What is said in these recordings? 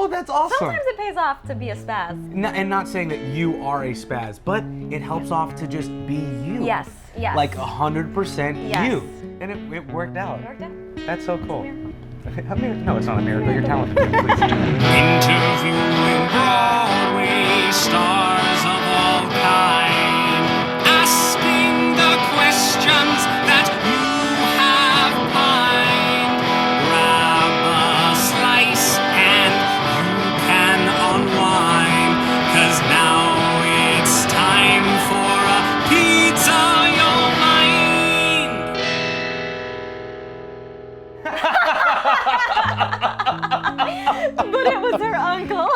Oh, that's awesome. Sometimes it pays off to be a spaz. And not saying that you are a spaz, but it helps off to just be you. Yes, yes. Like 100% Yes. you. And it worked out. It worked out. That's so cool. No, it's not a miracle. You're talented. Please. Interviewing Broadway stars of all kind, asking the questions that you have pined. Grab a slice and you can unwind, 'cause now it's time for a pizza your mind. But it was her uncle.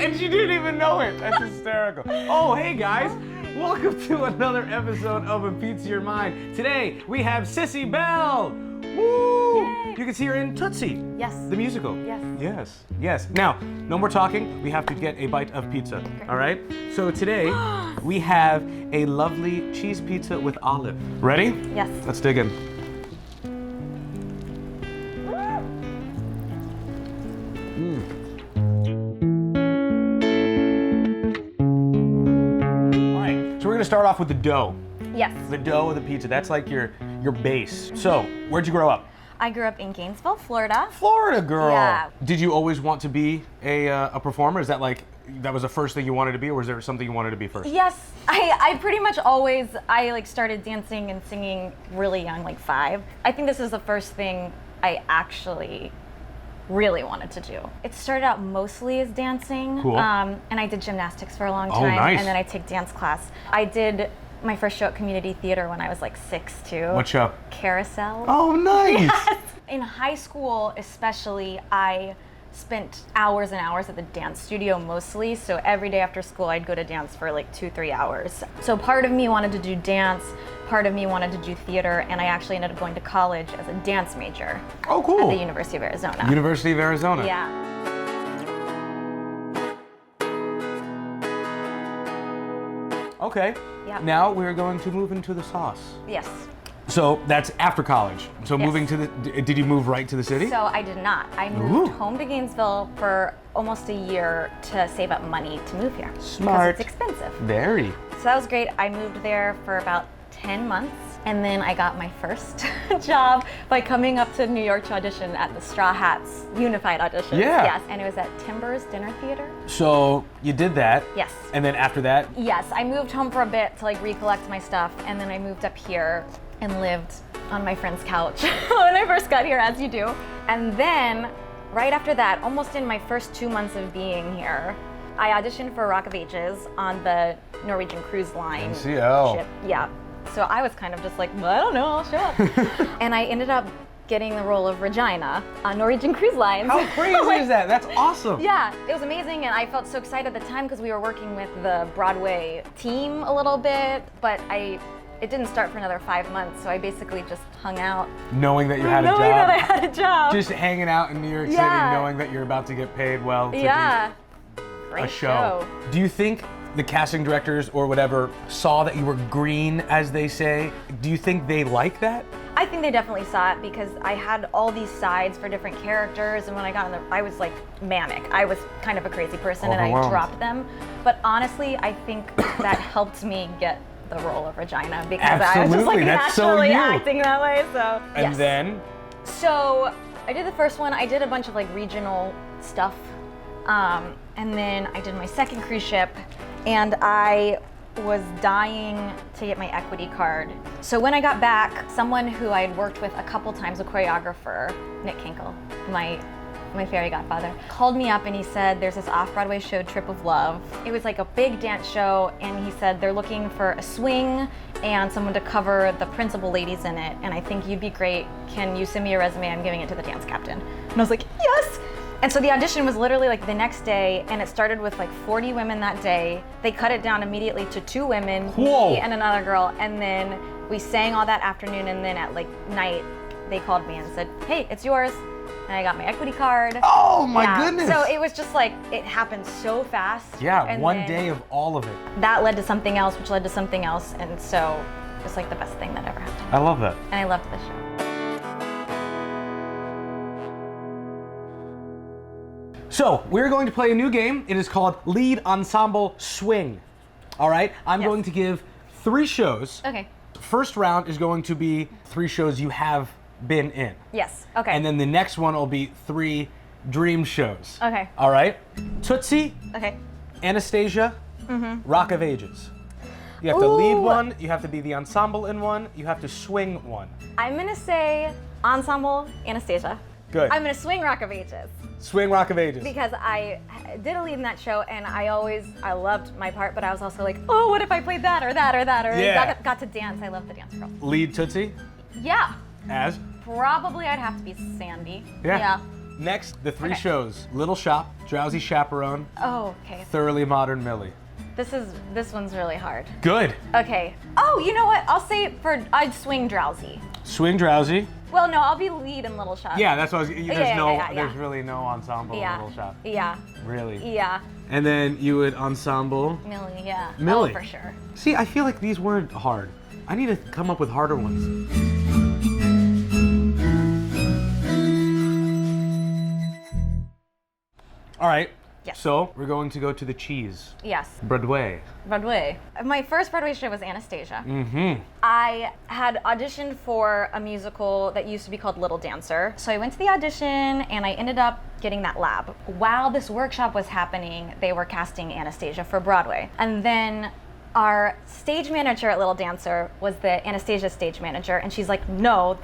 And she didn't even know it. That's hysterical. Oh, hey guys. Welcome to another episode of A Pizza Your Mind. Today we have Sissy Bell. Woo! Yay. You can see her in Tootsie. Yes. The musical. Yes. Yes. Yes. Now, no more talking. We have to get a bite of pizza. Okay. All right? So today we have a lovely cheese pizza with olive. Ready? Yes. Let's dig in. So we're gonna start off with the dough. Yes. The dough of the pizza. That's like your base. So, where'd you grow up? I grew up in Gainesville, Florida. Florida girl. Yeah. Did you always want to be a performer? Is that like that was the first thing you wanted to be, or was there something you wanted to be first? Yes, I pretty much always, started dancing and singing really young, like 5. I think this is the first thing I actually really wanted to do. It started out mostly as dancing. Cool. And I did gymnastics for a long Oh, time. nice. And then I took dance class. I did my first show at community theater when I was like 6 too. What show? Carousel. Oh, nice. Yes. In high school especially, I spent hours and hours at the dance studio mostly. So every day after school, I'd go to dance for like 2-3 hours. So part of me wanted to do dance, part of me wanted to do theater, and I actually ended up going to college as a dance major. Oh, cool. At the University of Arizona. University of Arizona. Yeah. Okay. Yeah. Now we're going to move into the sauce. Yes. So that's after college. So Yes. moving to did you move right to the city? So I did not. I moved Ooh. home to Gainesville for almost a year to save up money to move here. Smart. Because it's expensive. Very. So that was great. I moved there for about 10 months, and then I got my first job by coming up to New York to audition at the Straw Hats Unified Auditions. Yeah. Yes, and it was at Timbers Dinner Theater. So you did that. Yes. And then after that, Yes, I moved home for a bit to like recollect my stuff, and then I moved up here and lived on my friend's couch when I first got here, as you do. And then, right after that, almost in my first 2 months of being here, I auditioned for Rock of Ages on the Norwegian Cruise Line NCL. ship. Yeah. So I was kind of just like, well, I don't know, I'll show up. And I ended up getting the role of Regina on Norwegian Cruise Lines. how crazy is that? That's awesome. Yeah, it was amazing, and I felt so excited at the time because we were working with the Broadway team a little bit, but it didn't start for another 5 months, so I basically just hung out. Knowing that you had a job. Knowing that I had a job. Just hanging out in New York City, Yeah. knowing that you're about to get paid well to Yeah. do Great a show. Do you think the casting directors or whatever saw that you were green, as they say? Do you think they like that? I think they definitely saw it because I had all these sides for different characters, and when I got in there, I was like manic. I was kind of a crazy person, and I Overwhelmed. dropped them. But honestly, I think that helped me get the role of Regina because I was just Absolutely, like that's so naturally you. acting that way. So And yes. then, So I did the first one. I did a bunch of like regional stuff, and then I did my second cruise ship, and I was dying to get my equity card. So when I got back, someone who I had worked with a couple times, a choreographer, Nick Kinkle, my fairy godfather, called me up and he said, there's this off-Broadway show, Trip of Love. It was like a big dance show, and he said they're looking for a swing and someone to cover the principal ladies in it, and I think you'd be great. Can you send me your resume? I'm giving it to the dance captain. And I was like, yes! And so the audition was literally like the next day, and it started with like 40 women that day. They cut it down immediately to 2 women, Whoa. me and another girl, and then we sang all that afternoon, and then at like night, they called me and said, hey, it's yours. And I got my equity card. oh my Yeah. goodness. So it was just like, it happened so fast. yeah, And one then day of all of it. that led to something else, which led to something else, and so it was like the best thing that ever happened. I love that. And I loved the show. So we're going to play a new game. It is called Lead Ensemble Swing. All right, I'm Yes. going to give 3 shows. Okay. First round is going to be 3 shows you have been in. Yes. Okay. And then the next one will be 3 dream shows. Okay. All right? Tootsie, Okay. Anastasia, Rock of Ages. You have to lead Ooh. one, you have to be the ensemble in one, you have to swing one. I'm gonna say Ensemble Anastasia. Good. I'm gonna swing Rock of Ages Swing Rock of Ages. because I did a lead in that show and I loved my part, but I was also like, oh, what if I played that or that or that or Yeah. got to dance. I love the dance girl. Lead Tootsie Yeah. as. Probably I'd have to be Sandy. Yeah. Next, the 3 Okay. shows: Little Shop, Drowsy Chaperone, Oh, okay. Thoroughly Modern Millie. This one's really hard. Good. Okay. Oh, you know what? I'll say I'd swing Drowsy. Swing Drowsy. Well, no, I'll be lead in Little Shop. Yeah, that's what I was. There's yeah. there's really no ensemble Yeah. in Little Shop. Yeah. Really. Yeah. And then you would ensemble. Millie, yeah. Millie. Oh, for sure. See, I feel like these weren't hard. I need to come up with harder ones. All right. Yes. So we're going to go to the cheese. Yes. Broadway. Broadway. My first Broadway show was Anastasia. Mm-hmm. I had auditioned for a musical that used to be called Little Dancer. So I went to the audition and I ended up getting that lab. While this workshop was happening, they were casting Anastasia for Broadway. And then our stage manager at Little Dancer was the Anastasia stage manager, and she's like, no,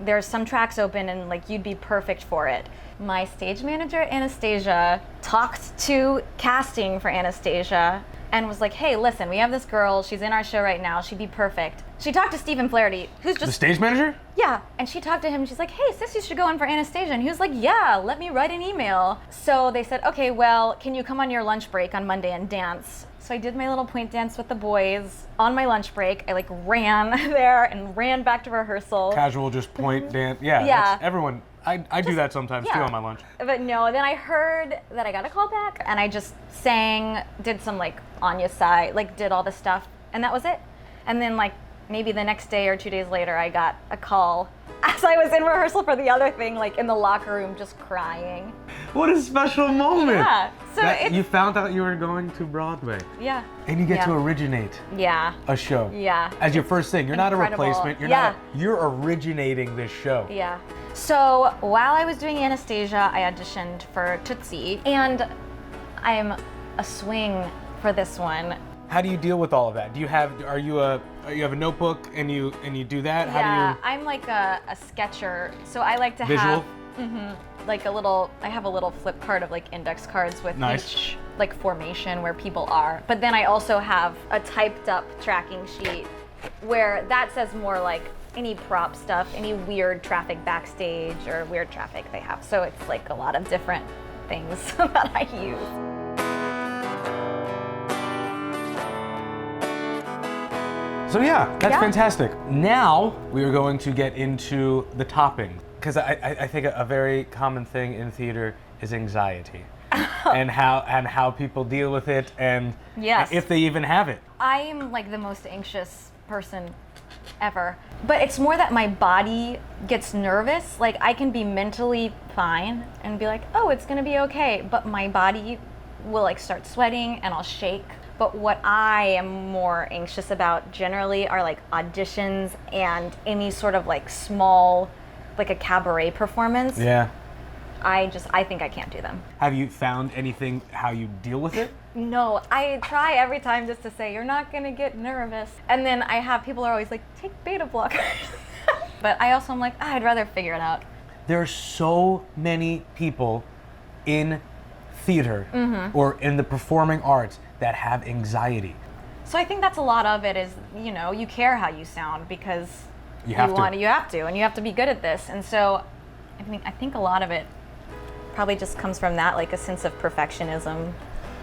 there's some tracks open and like you'd be perfect for it. My stage manager at Anastasia talked to casting for Anastasia and was like, hey, listen, we have this girl, she's in our show right now, she'd be perfect. She talked to Stephen Flaherty, who's The just, stage manager? yeah, and she talked to him, she's like, hey, Sissy should go in for Anastasia, and he was like, yeah, let me write an email. So they said, okay, well, can you come on your lunch break on Monday and dance? So I did my little point dance with the boys on my lunch break. I like ran there and ran back to rehearsal. Casual, just point dance. Yeah. Yeah. That's everyone. I do that sometimes too yeah. on my lunch. But no, then I heard that I got a call back and I just sang, did some like Anya side, like did all the stuff, and that was it. And then like maybe the next day or 2 days later, I got a call as I was in rehearsal for the other thing, like in the locker room just crying. What a special moment. Yeah, so it's, You found out you were going to Broadway. yeah. And you get Yeah. to originate Yeah, a show. yeah. As your first thing. You're not a incredible. replacement. Yeah. You're originating this show. Yeah. So while I was doing Anastasia, I auditioned for Tootsie, and I'm a swing for this one. How do you deal with all of that? Do you have you have a notebook and you do that? Yeah, How do I'm like a sketcher, so I like to Visual? have like I have a little flip card of like index cards with Nice. each like formation where people are. But then I also have a typed up tracking sheet where that says more like any prop stuff, any weird traffic backstage or weird traffic they have. So it's like a lot of different things that I use. So yeah, that's Yeah. fantastic. Now we are going to get into the topping, because I think a very common thing in theater is anxiety, and how people deal with it, and Yes. if they even have it. I'm like the most anxious person ever. But it's more that my body gets nervous. Like I can be mentally fine and be like, oh, it's gonna be okay. But my body will like start sweating and I'll shake. But what I am more anxious about generally are like auditions and any sort of like small, like a cabaret performance. Yeah. I think I can't do them. Have you found anything how you deal with it? No, I try every time just to say, you're not gonna get nervous. And then I have people are always like, take beta blockers. But I also am like, I'd rather figure it out. There are so many people in theater or in the performing arts that have anxiety. So I think that's a lot of it is, you know, you care how you sound because You have to. you have to, and you have to be good at this. And so, I mean, I think a lot of it probably just comes from that, like a sense of perfectionism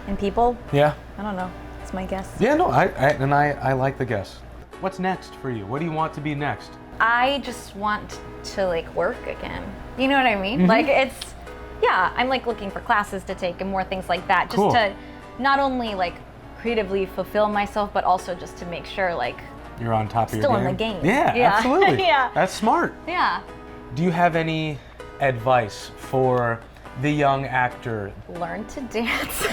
in people. Yeah. I don't know. It's my guess. Yeah, no, I like the guess. What's next for you? What do you want to be next? I just want to like work again. You know what I mean? Mm-hmm. Like it's, yeah, I'm like looking for classes to take and more things like that, just Cool. to not only like creatively fulfill myself, but also just to make sure like, You're on top of your Still game. in the game. Yeah, Yeah. absolutely. Yeah. That's smart. yeah. Do you have any advice for the young actor? Learn to dance.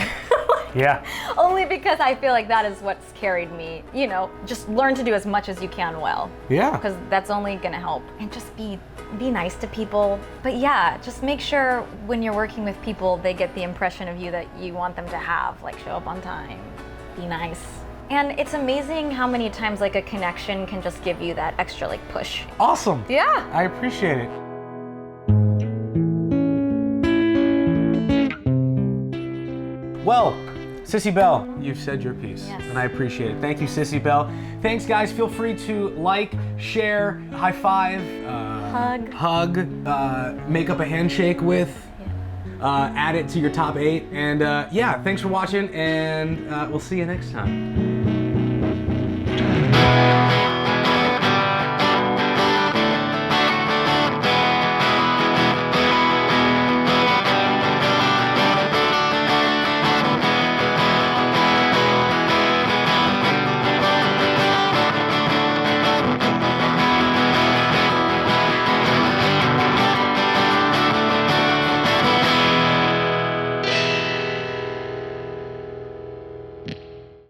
Yeah. Only because I feel like that is what's carried me. You know, just learn to do as much as you can well. Yeah. Because that's only gonna help. And just be nice to people. But yeah, just make sure when you're working with people, they get the impression of you that you want them to have. Like, show up on time, be nice. And it's amazing how many times like a connection can just give you that extra like push. Awesome. Yeah. I appreciate it. Well, Sissy Bell, you've said your piece, Yes. and I appreciate it. Thank you, Sissy Bell. Thanks, guys. Feel free to like, share, high five, hug, make up a handshake with, add it to your top 8, and yeah, thanks for watching, and we'll see you next time.